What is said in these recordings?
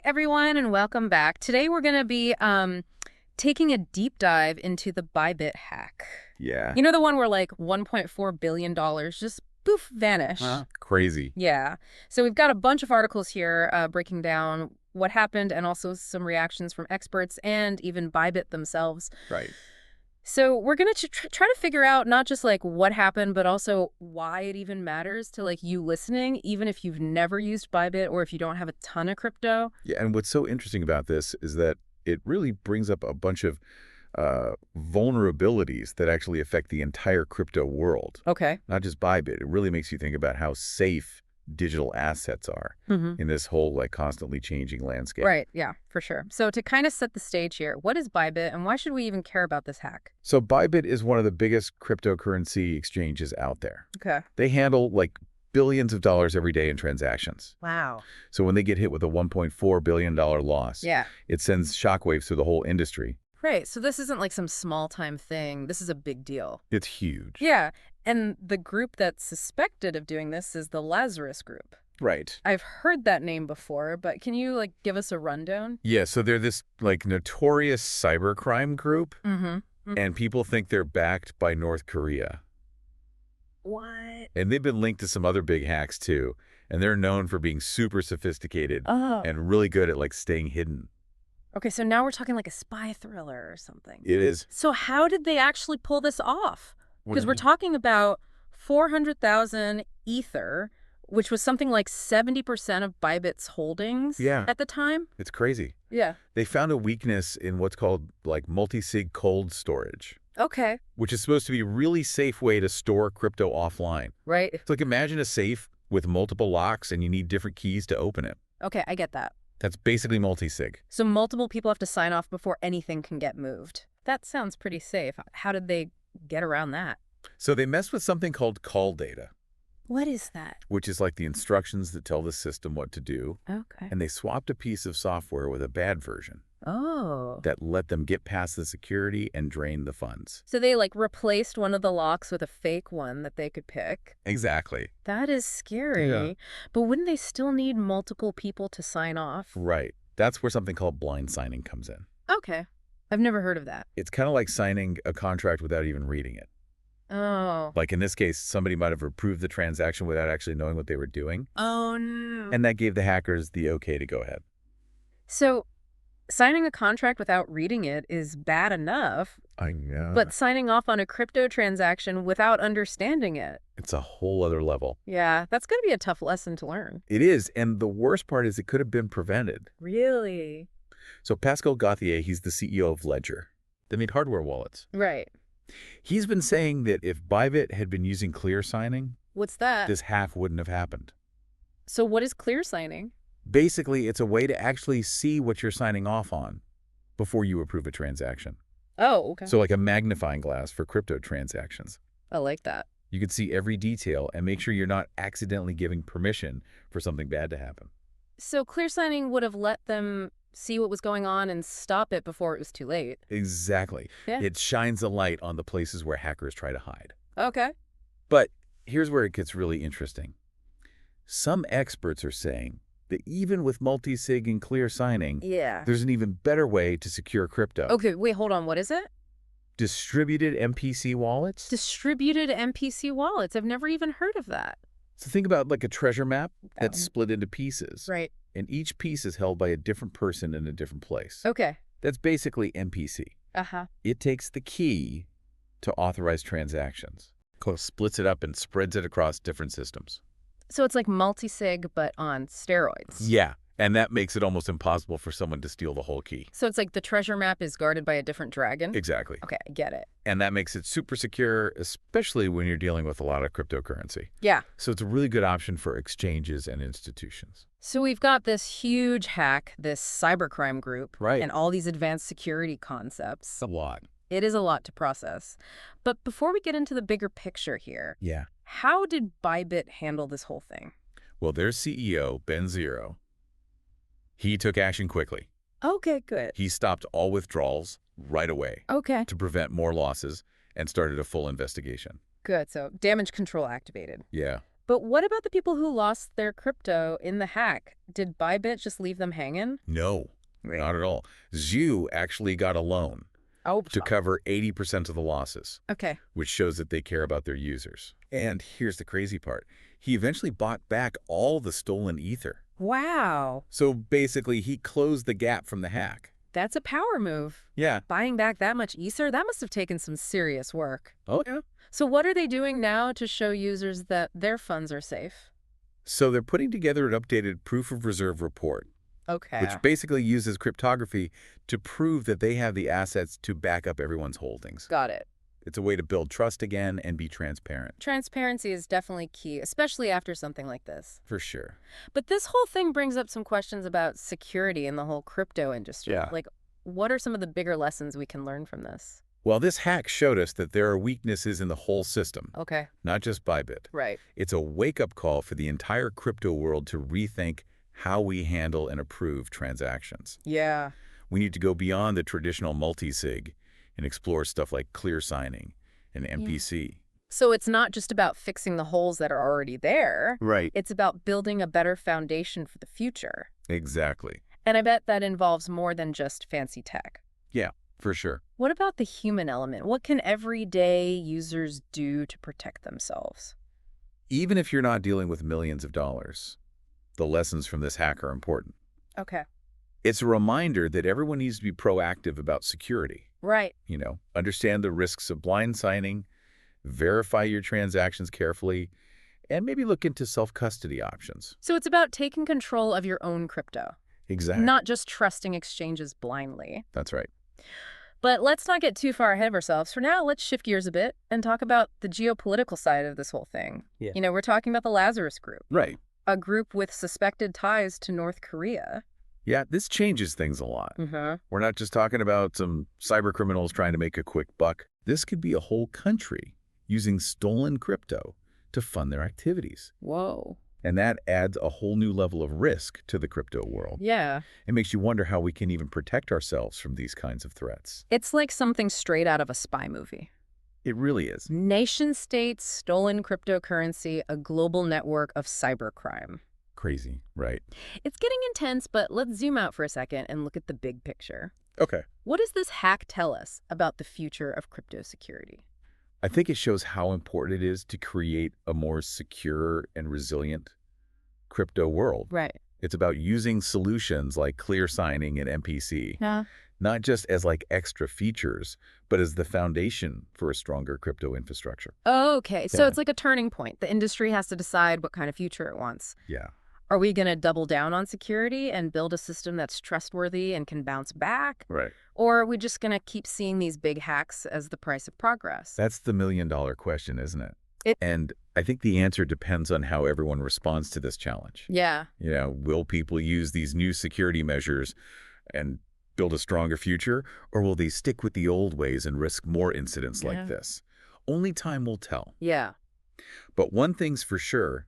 everyone, and welcome back. Today we're going to be taking a deep dive into the Bybit hack. Yeah. You know, the one where like $1.4 billion just poof, vanish. Crazy. Yeah. So we've got a bunch of articles here breaking down what happened and also some reactions from experts and even Bybit themselves. Right. So we're going to try to figure out not just like what happened, but also why it even matters to like you listening, even if you've never used Bybit or if you don't have a ton of crypto. Yeah, and what's so interesting about this is that it really brings up a bunch of vulnerabilities that actually affect the entire crypto world. Okay. Not just Bybit. It really makes you think about how safe digital assets are in this whole like constantly changing landscape. Right. Yeah, for sure. So to kind of set the stage here, what is Bybit and why should we even care about this hack? So Bybit is one of the biggest cryptocurrency exchanges out there. Okay. They handle like billions of dollars every day in transactions. Wow. So when they get hit with a $1.4 billion loss, it sends shockwaves through the whole industry. Right. So this isn't like some small time thing. This is a big deal. It's huge. Yeah. And the group that's suspected of doing this is the Lazarus Group. Right. I've heard that name before, but can you like give us a rundown? Yeah, so they're this like notorious cybercrime group, and people think they're backed by North Korea. What? And they've been linked to some other big hacks too, and they're known for being super sophisticated and really good at like staying hidden. Okay, so now we're talking like a spy thriller or something. It is. So how did they actually pull this off? Because we're talking about 400,000 Ether, which was something like 70% of Bybit's holdings at the time. It's crazy. Yeah. They found a weakness in what's called like multi-sig cold storage. Okay. Which is supposed to be a really safe way to store crypto offline. Right. It's like imagine a safe with multiple locks and you need different keys to open it. Okay, I get that. That's basically multi-sig. So multiple people have to sign off before anything can get moved. That sounds pretty safe. How did they get around that? So they messed with something called call data. What is that? Which is like the instructions that tell the system what to do. Okay. And they swapped a piece of software with a bad version. Oh. That let them get past the security and drain the funds. So they like replaced one of the locks with a fake one that they could pick. Exactly. That is scary. Yeah. But wouldn't they still need multiple people to sign off? Right. That's where something called blind signing comes in. Okay. I've never heard of that. It's kind of like signing a contract without even reading it. Oh. Like in this case, somebody might have approved the transaction without actually knowing what they were doing. Oh, no. And that gave the hackers the okay to go ahead. So signing a contract without reading it is bad enough. I know. But signing off on a crypto transaction without understanding it. It's a whole other level. Yeah, that's going to be a tough lesson to learn. It is. And the worst part is it could have been prevented. Really? So Pascal Gauthier, he's the CEO of Ledger. They made hardware wallets. Right. He's been saying that if Bybit had been using clear signing, what's that? this hack wouldn't have happened. So what is clear signing? Basically, it's a way to actually see what you're signing off on before you approve a transaction. Oh, okay. So like a magnifying glass for crypto transactions. I like that. You can see every detail and make sure you're not accidentally giving permission for something bad to happen. So clear signing would have let them see what was going on and stop it before it was too late. Exactly. Yeah. It shines a light on the places where hackers try to hide. Okay. But here's where it gets really interesting. Some experts are saying that even with multi-sig and clear signing, there's an even better way to secure crypto. Okay, wait, hold on. What is it? Distributed MPC wallets? Distributed MPC wallets. I've never even heard of that. So think about like a treasure map that's split into pieces. Right. And each piece is held by a different person in a different place. Okay. That's basically MPC. It takes the key to authorize transactions, splits it up and spreads it across different systems. So it's like multi-sig, but on steroids. Yeah. And that makes it almost impossible for someone to steal the whole key. So it's like the treasure map is guarded by a different dragon? Exactly. Okay, I get it. And that makes it super secure, especially when you're dealing with a lot of cryptocurrency. Yeah. So it's a really good option for exchanges and institutions. So we've got this huge hack, this cybercrime group, Right. and all these advanced security concepts. A lot. It is a lot to process. But before we get into the bigger picture here, Yeah. how did Bybit handle this whole thing? Well, their CEO, Ben Zero, he took action quickly. Okay, good. He stopped all withdrawals right away Okay. to prevent more losses and started a full investigation. Good. So damage control activated. Yeah. But what about the people who lost their crypto in the hack? Did Bybit just leave them hanging? No, not at all. Zhu actually got a loan to cover 80% of the losses. Okay. Which shows that they care about their users. And here's the crazy part. He eventually bought back all the stolen Ether. Wow. So basically, he closed the gap from the hack. That's a power move. Yeah. Buying back that much Ether, that must have taken some serious work. Oh, yeah. So what are they doing now to show users that their funds are safe? So they're putting together an updated proof of reserve report. Okay. Which basically uses cryptography to prove that they have the assets to back up everyone's holdings. Got it. It's a way to build trust again and be transparent. Transparency is definitely key, especially after something like this. For sure. But this whole thing brings up some questions about security in the whole crypto industry. Yeah. Like, what are some of the bigger lessons we can learn from this? Well, this hack showed us that there are weaknesses in the whole system. Okay. Not just Bybit. Right. It's a wake-up call for the entire crypto world to rethink how we handle and approve transactions. Yeah. We need to go beyond the traditional multi-sig and explore stuff like clear signing and MPC. Yeah. So it's not just about fixing the holes that are already there. Right. It's about building a better foundation for the future. Exactly. And I bet that involves more than just fancy tech. Yeah, for sure. What about the human element? What can everyday users do to protect themselves? Even if you're not dealing with millions of dollars, the lessons from this hack are important. Okay. It's a reminder that everyone needs to be proactive about security. Right. You know, understand the risks of blind signing, verify your transactions carefully, and maybe look into self-custody options. So it's about taking control of your own crypto. Exactly. Not just trusting exchanges blindly. That's right. But let's not get too far ahead of ourselves. For now, let's shift gears a bit and talk about the geopolitical side of this whole thing. Yeah. You know, we're talking about the Lazarus Group. Right. A group with suspected ties to North Korea. Yeah, this changes things a lot. Mm-hmm. We're not just talking about some cyber criminals trying to make a quick buck. This could be a whole country using stolen crypto to fund their activities. Whoa. And that adds a whole new level of risk to the crypto world. Yeah. It makes you wonder how we can even protect ourselves from these kinds of threats. It's like something straight out of a spy movie. It really is. Nation states, stolen cryptocurrency, a global network of cybercrime. Crazy, right? It's getting intense, but let's zoom out for a second and look at the big picture. Okay. What does this hack tell us about the future of crypto security? I think it shows how important it is to create a more secure and resilient crypto world. Right. It's about using solutions like clear signing and MPC, Yeah. not just as like extra features, but as the foundation for a stronger crypto infrastructure. Okay, so Yeah. it's like a turning point. The industry has to decide what kind of future it wants. Yeah. Are we going to double down on security and build a system that's trustworthy and can bounce back? Right. Or are we just going to keep seeing these big hacks as the price of progress? That's the million-dollar question, isn't it? It- And I think the answer depends on how everyone responds to this challenge. Yeah. You know, will people use these new security measures and build a stronger future, or will they stick with the old ways and risk more incidents Yeah. like this? Only time will tell. Yeah. But one thing's for sure,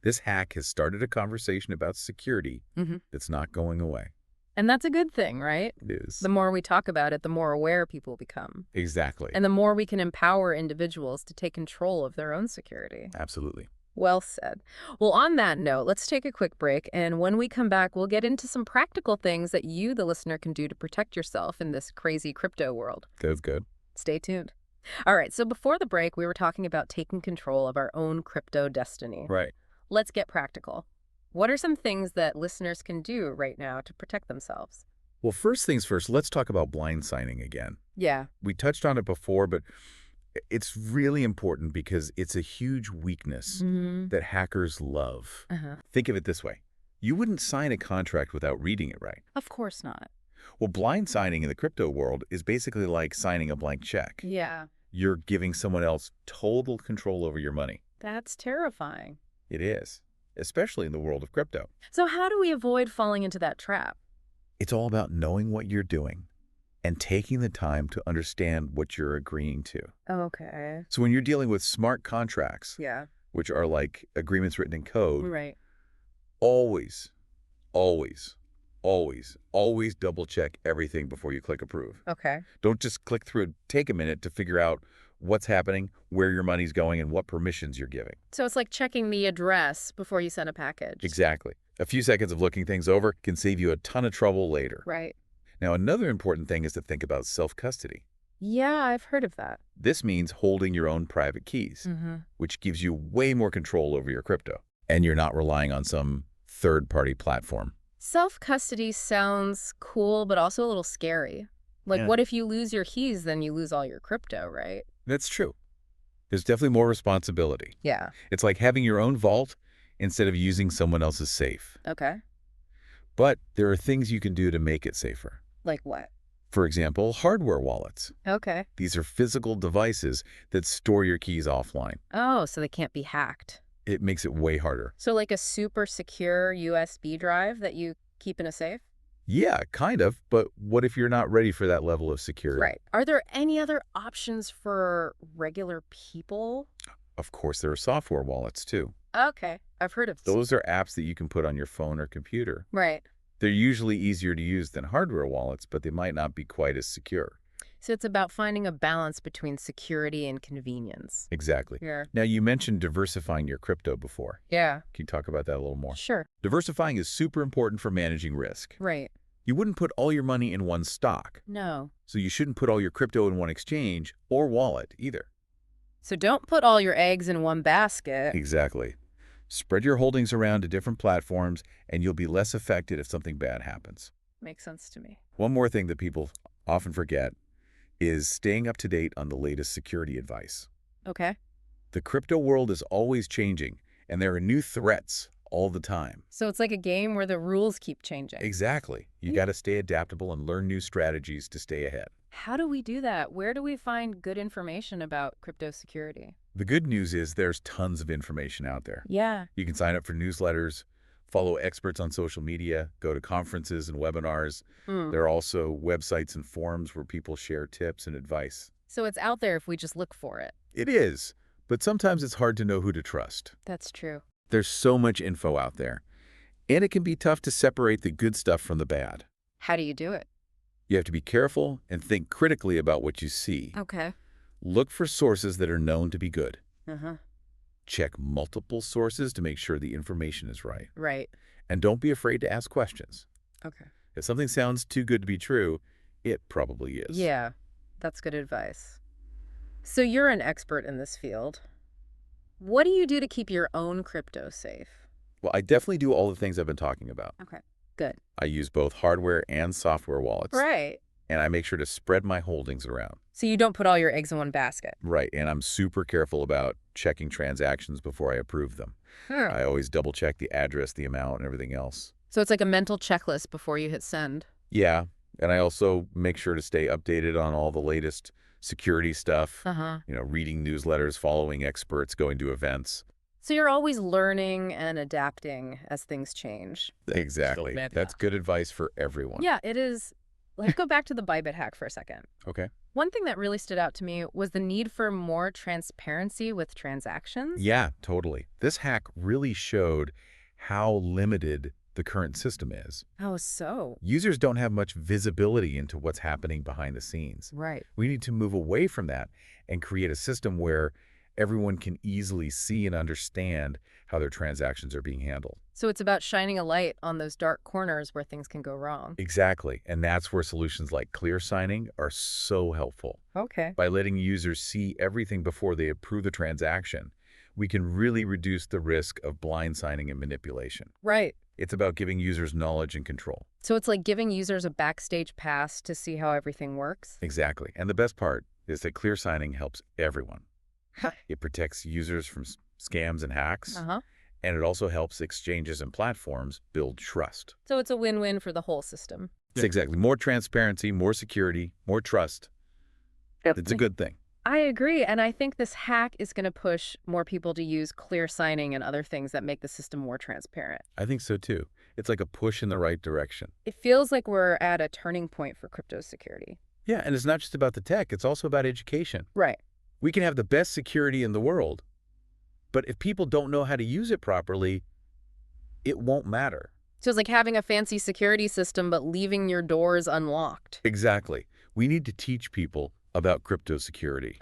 this hack has started a conversation about security that's not going away. And that's a good thing, right? It is. The more we talk about it, the more aware people become. Exactly. And the more we can empower individuals to take control of their own security. Absolutely. Well said. Well, on that note, let's take a quick break. And when we come back, we'll get into some practical things that you, the listener, can do to protect yourself in this crazy crypto world. That's good. Stay tuned. All right. So before the break, we were talking about taking control of our own crypto destiny. Right. Let's get practical. What are some things that listeners can do right now to protect themselves? Well, first things first, let's talk about blind signing again. Yeah. We touched on it before, but it's really important because it's a huge weakness that hackers love. Think of it this way. You wouldn't sign a contract without reading it, right? Of course not. Well, blind signing in the crypto world is basically like signing a blank check. Yeah. You're giving someone else total control over your money. That's terrifying. It is, especially in the world of crypto. So how do we avoid falling into that trap? It's all about knowing what you're doing and taking the time to understand what you're agreeing to. Okay. So when you're dealing with smart contracts, Yeah. which are like agreements written in code, Right. always, always, always, always double check everything before you click approve. Okay. Don't just click through it. Take a minute to figure out what's happening, where your money's going, and what permissions you're giving. So it's like checking the address before you send a package. Exactly. A few seconds of looking things over can save you a ton of trouble later. Right. Now, another important thing is to think about self-custody. Yeah, I've heard of that. This means holding your own private keys, which gives you way more control over your crypto, and you're not relying on some third-party platform. Self-custody sounds cool, but also a little scary. Like, what if you lose your keys, then you lose all your crypto, right? That's true. There's definitely more responsibility. Yeah. It's like having your own vault instead of using someone else's safe. Okay. But there are things you can do to make it safer. Like what? For example, hardware wallets. Okay. These are physical devices that store your keys offline. Oh, so they can't be hacked. It makes it way harder. So like a super secure USB drive that you keep in a safe? Yeah, kind of. But what if you're not ready for that level of security? Right. Are there any other options for regular people? Of course, there are software wallets, too. Okay. I've heard of Those are apps that you can put on your phone or computer. Right. They're usually easier to use than hardware wallets, but they might not be quite as secure. So it's about finding a balance between security and convenience. Exactly. Yeah. Now, you mentioned diversifying your crypto before. Yeah. Can you talk about that a little more? Sure. Diversifying is super important for managing risk. Right. You wouldn't put all your money in one stock. No. So you shouldn't put all your crypto in one exchange or wallet either. So don't put all your eggs in one basket. Exactly. Spread your holdings around to different platforms, and you'll be less affected if something bad happens. Makes sense to me. One more thing that people often forget is staying up to date on the latest security advice. Okay. The crypto world is always changing, and there are new threats all the time. So it's like a game where the rules keep changing. Exactly. You got to stay adaptable and learn new strategies to stay ahead. How do we do that? Where do we find good information about crypto security? The good news is there's tons of information out there. Yeah. You can sign up for newsletters, follow experts on social media, go to conferences and webinars. There are also websites and forums where people share tips and advice. So it's out there if we just look for it. It is, but sometimes it's hard to know who to trust. That's true. There's so much info out there, and it can be tough to separate the good stuff from the bad. How do you do it? You have to be careful and think critically about what you see. Okay. Look for sources that are known to be good. Uh-huh. Check multiple sources to make sure the information is right. Right. And don't be afraid to ask questions. Okay. If something sounds too good to be true, it probably is. Yeah, that's good advice. So you're an expert in this field. What do you do to keep your own crypto safe? Well, I definitely do all the things I've been talking about. Okay, good. I use both hardware and software wallets. Right. And I make sure to spread my holdings around. So you don't put all your eggs in one basket. Right, and I'm super careful about checking transactions before I approve them. I always double check the address, the amount, and everything else. So it's like a mental checklist before you hit send. Yeah, and I also make sure to stay updated on all the latest security stuff. Reading newsletters, following experts, going to events. So you're always learning and adapting as things change. Exactly. That's good advice for everyone. Yeah, it is. Let's go back to the Bybit hack for a second. Okay. One thing that really stood out to me was the need for more transparency with transactions. Yeah, totally. This hack really showed how limited the current system is. Oh, so? Users don't have much visibility into what's happening behind the scenes. Right. We need to move away from that and create a system where everyone can easily see and understand how their transactions are being handled. So it's about shining a light on those dark corners where things can go wrong. Exactly. And that's where solutions like clear signing are so helpful. Okay. By letting users see everything before they approve the transaction, we can really reduce the risk of blind signing and manipulation. Right. It's about giving users knowledge and control. So it's like giving users a backstage pass to see how everything works? Exactly. And the best part is that clear signing helps everyone. It protects users from scams and hacks. And it also helps exchanges and platforms build trust. So it's a win-win for the whole system. It's exactly. More transparency, more security, more trust. It's a good thing. I agree. And I think this hack is going to push more people to use clear signing and other things that make the system more transparent. I think so, too. It's like a push in the right direction. It feels like we're at a turning point for crypto security. Yeah, and it's not just about the tech. It's also about education. Right. We can have the best security in the world, but if people don't know how to use it properly, it won't matter. So it's like having a fancy security system, but leaving your doors unlocked. Exactly. We need to teach people about crypto security.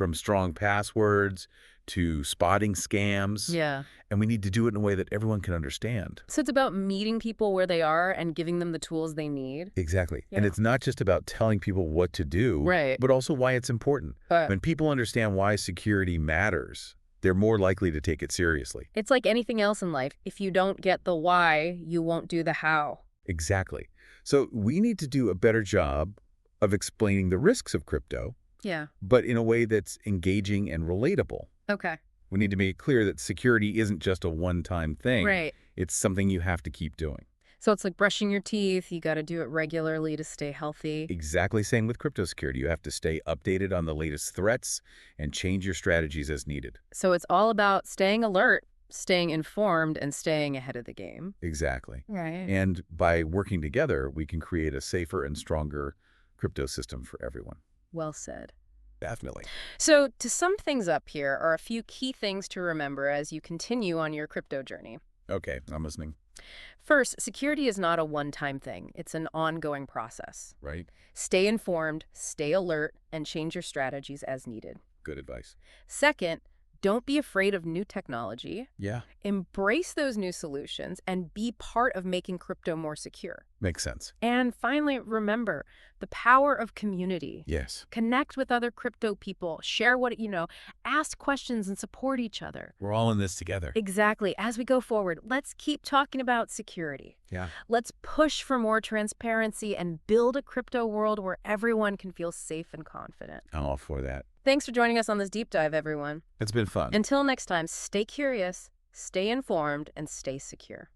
from strong passwords to spotting scams. Yeah. And we need to do it in a way that everyone can understand. So it's about meeting people where they are and giving them the tools they need. Exactly. Yeah. And it's not just about telling people what to do, right, but also why it's important. When people understand why security matters, they're more likely to take it seriously. it's like anything else in life. If you don't get the why, you won't do the how. Exactly. So we need to do a better job of explaining the risks of crypto, Yeah. but in a way that's engaging and relatable. Okay. We need to make it clear that security isn't just a one-time thing. Right. It's something you have to keep doing. So it's like brushing your teeth. You got to do it regularly to stay healthy. Exactly same with crypto security. You have to stay updated on the latest threats and change your strategies as needed. So it's all about staying alert, staying informed, and staying ahead of the game. Exactly. Right. And by working together, we can create a safer and stronger crypto system for everyone. Well said. Definitely. So to sum things up, here are a few key things to remember as you continue on your crypto journey. Okay, I'm listening. First, security is not a one-time thing. It's an ongoing process. Right? Stay informed, stay alert, and change your strategies as needed. Good advice. Second, don't be afraid of new technology. Yeah. Embrace those new solutions and be part of making crypto more secure. Makes sense. And finally, remember the power of community. Yes. Connect with other crypto people, share what you know, ask questions and support each other. We're all in this together. Exactly. As we go forward, let's keep talking about security. Yeah. Let's push for more transparency and build a crypto world where everyone can feel safe and confident. I'm all for that. Thanks for joining us on this deep dive, everyone. It's been fun. Until next time, stay curious, stay informed, and stay secure.